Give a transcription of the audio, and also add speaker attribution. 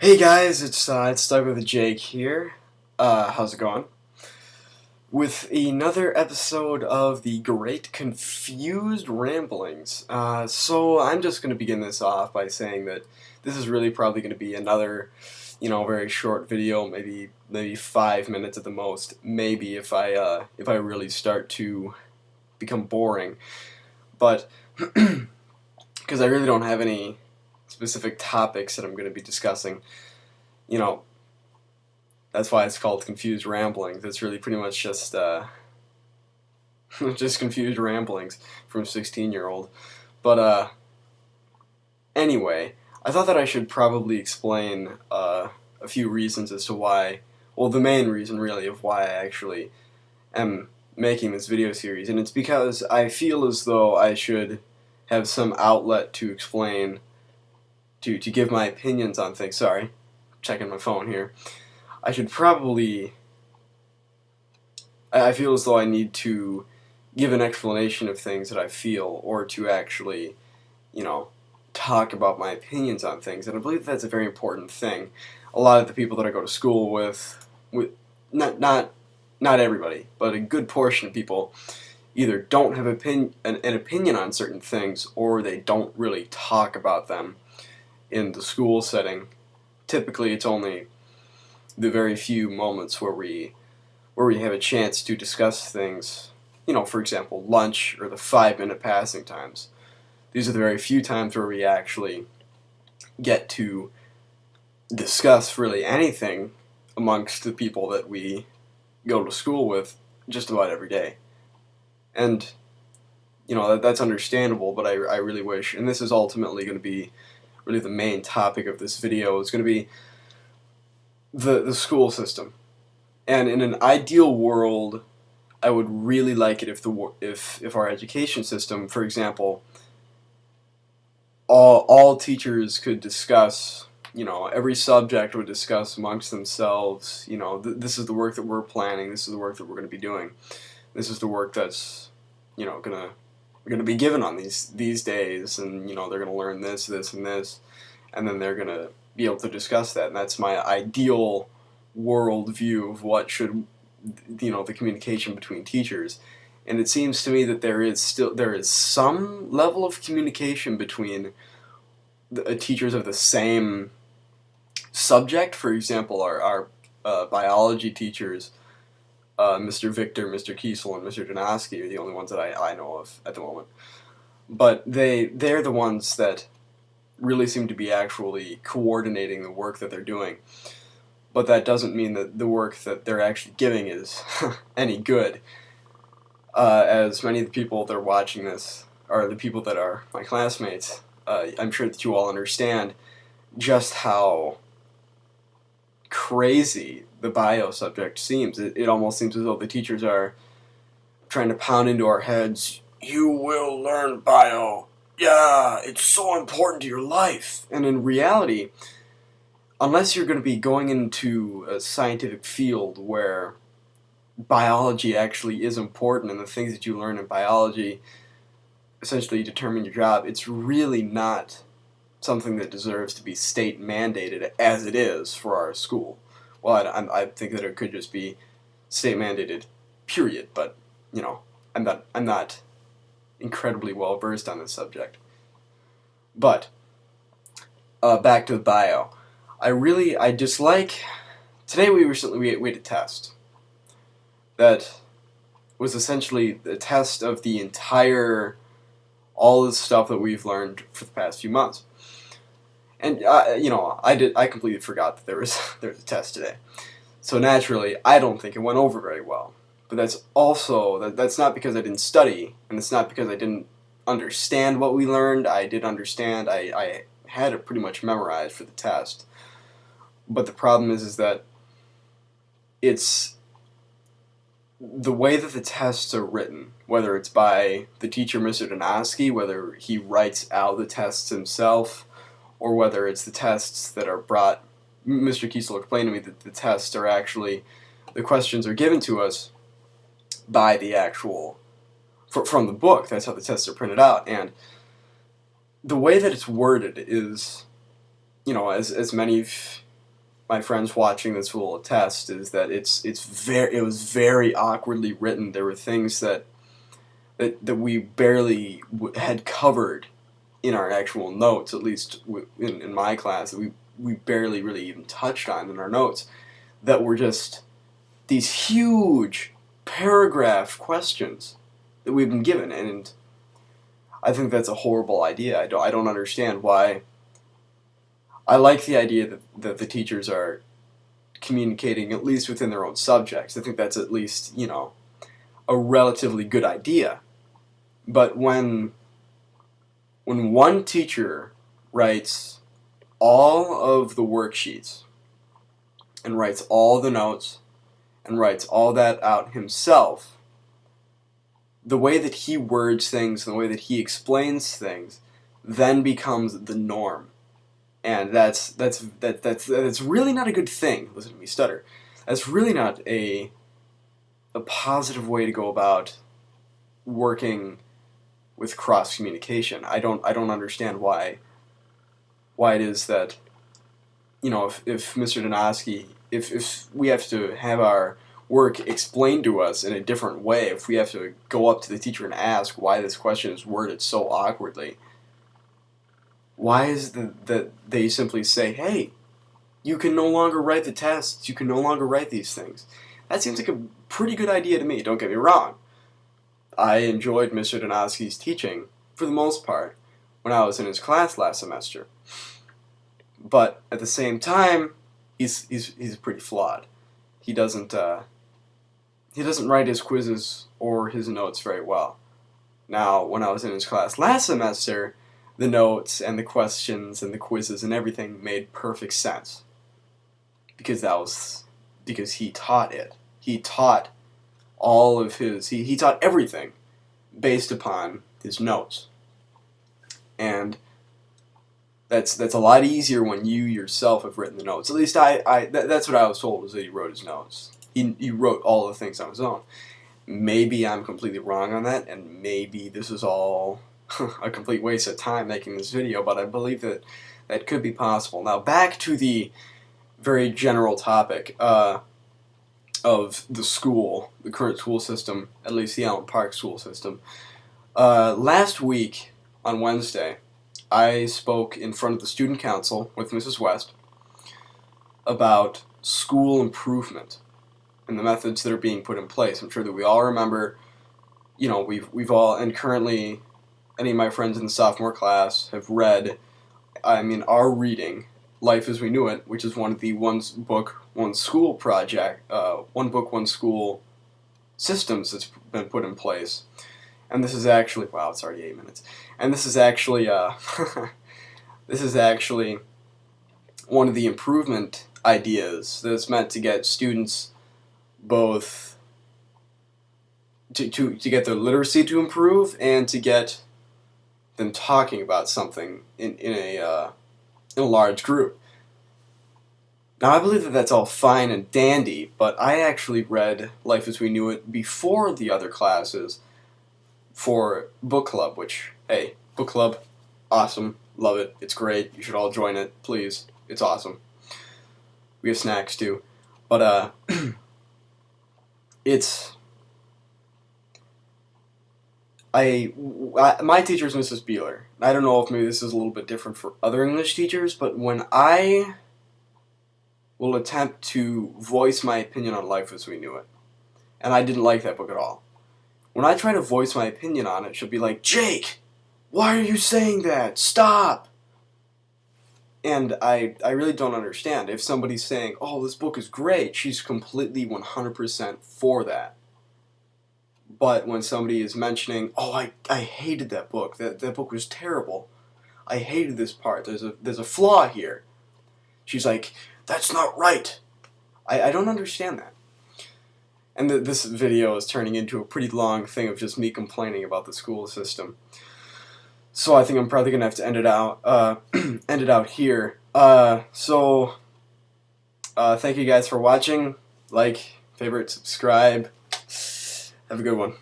Speaker 1: Hey guys, it's Doug with a Jake here. How's it going? With another episode of the Great Confused Ramblings. So I'm just gonna begin this off by saying that this is really probably gonna be another, very short video, maybe 5 minutes at the most. Maybe if I really start to become boring, but because I really don't have any specific topics that I'm going to be discussing. You know, that's why it's called Confused Ramblings. It's really pretty much just just confused ramblings from a 16-year-old. But anyway, I thought that I should probably explain a few reasons as to why. Well, the main reason really of why I actually am making this video series, and it's because I feel as though I should have some outlet to explain, to give my opinions on things. Sorry, checking my phone here. I should probably. I feel as though I need to give an explanation of things that I feel, or to actually, talk about my opinions on things, and I believe that's a very important thing. A lot of the people that I go to school with not everybody, but a good portion of people either don't have an opinion on certain things, or they don't really talk about them in the school setting. Typically, it's only the very few moments where we have a chance to discuss things. For example, lunch or the 5-minute passing times. These are the very few times where we actually get to discuss really anything amongst the people that we go to school with just about every day. And, that's understandable, but I really wish, and this is ultimately going to be really the main topic of this video, is going to be the school system. And in an ideal world, I would really like it if our education system, for example, all teachers could discuss, every subject would discuss amongst themselves, this is the work that we're planning, this is the work that we're going to be doing, this is the work that's, gonna be given on these days, and they're gonna learn this, and this, and then they're gonna be able to discuss that, and that's my ideal world view of what should, the communication between teachers. And it seems to me that there is some level of communication between the teachers of the same subject. For example, our biology teachers, Mr. Victor, Mr. Kiesel, and Mr. Janoski are the only ones that I know of at the moment. But they're the ones that really seem to be actually coordinating the work that they're doing. But that doesn't mean that the work that they're actually giving is any good. As many of the people that are watching this are the people that are my classmates, I'm sure that you all understand just how crazy the bio subject seems. It almost seems as though the teachers are trying to pound into our heads, you will learn bio. Yeah, it's so important to your life. And in reality, unless you're going to be going into a scientific field where biology actually is important and the things that you learn in biology essentially determine your job, it's really not something that deserves to be state mandated as it is for our school. Well, I think that it could just be state mandated, period. But I'm not incredibly well versed on this subject. But back to the bio. I dislike. Today we had a test that was essentially the test of the entire, all the stuff that we've learned for the past few months. And I completely forgot that there was a test today. So naturally, I don't think it went over very well. But that's not because I didn't study, and it's not because I didn't understand what we learned. I did understand. I had it pretty much memorized for the test. But the problem is that it's the way that the tests are written, whether it's by the teacher, Mr. Donosky, whether he writes out the tests himself, or whether it's the tests that are brought. Mr. Kiesel explained to me that the tests are actually, the questions are given to us by the actual, from the book. That's how the tests are printed out. And the way that it's worded is, as many of my friends watching this will attest, is that it was very awkwardly written. There were things that we barely had covered in our actual notes, at least in my class, that we barely really even touched on in our notes, that were just these huge paragraph questions that we've been given, and I think that's a horrible idea. I don't understand why. I like the idea that the teachers are communicating at least within their own subjects. I think that's at least, a relatively good idea. But when one teacher writes all of the worksheets and writes all the notes and writes all that out himself, the way that he words things, the way that he explains things, then becomes the norm. And that's really not a good thing. Listen to me stutter. That's really not a positive way to go about working with cross communication. I don't understand why it is that, if Mr. Donosky, if we have to have our work explained to us in a different way, if we have to go up to the teacher and ask why this question is worded so awkwardly, why is it that they simply say, hey, you can no longer write the tests, you can no longer write these things? That seems like a pretty good idea to me, don't get me wrong. I enjoyed Mr. Donosky's teaching, for the most part, when I was in his class last semester. But at the same time, he's pretty flawed. He doesn't write his quizzes or his notes very well. Now, when I was in his class last semester, the notes and the questions and the quizzes and everything made perfect sense. Because he taught it. He taught all of his, he taught everything based upon his notes. And that's a lot easier when you yourself have written the notes. At least that's what I was told, was that he wrote his notes. He wrote all the things on his own. Maybe I'm completely wrong on that, and maybe this is all a complete waste of time making this video, but I believe that could be possible. Now, back to the very general topic of the school, the current school system, at least the Allen Park school system. Last week, on Wednesday, I spoke in front of the student council with Mrs. West about school improvement and the methods that are being put in place. I'm sure that we all remember, we've all, and currently any of my friends in the sophomore class have read, are reading Life as We Knew It, which is one of the one book, one school project, one book, one school systems that's been put in place. And this is actually, wow, it's already 8 minutes. And this is actually, one of the improvement ideas that's meant to get students both to get their literacy to improve and to get them talking about something in a large group. Now, I believe that that's all fine and dandy, but I actually read Life as We Knew It before the other classes for book club, which, hey, book club, awesome, love it, it's great, you should all join it, please, it's awesome. We have snacks too, but my teacher is Mrs. Beeler. I don't know if maybe this is a little bit different for other English teachers, but when I will attempt to voice my opinion on Life as We Knew It, and I didn't like that book at all, when I try to voice my opinion on it, she'll be like, Jake, why are you saying that? Stop! And I really don't understand. If somebody's saying, oh, this book is great, she's completely 100% for that. But when somebody is mentioning, oh, I hated that book, that book was terrible, I hated this part, there's a flaw here, she's like, that's not right. I don't understand that. And this video is turning into a pretty long thing of just me complaining about the school system. So I think I'm probably gonna have to end it out here. Thank you guys for watching. Like, favorite, subscribe. Have a good one.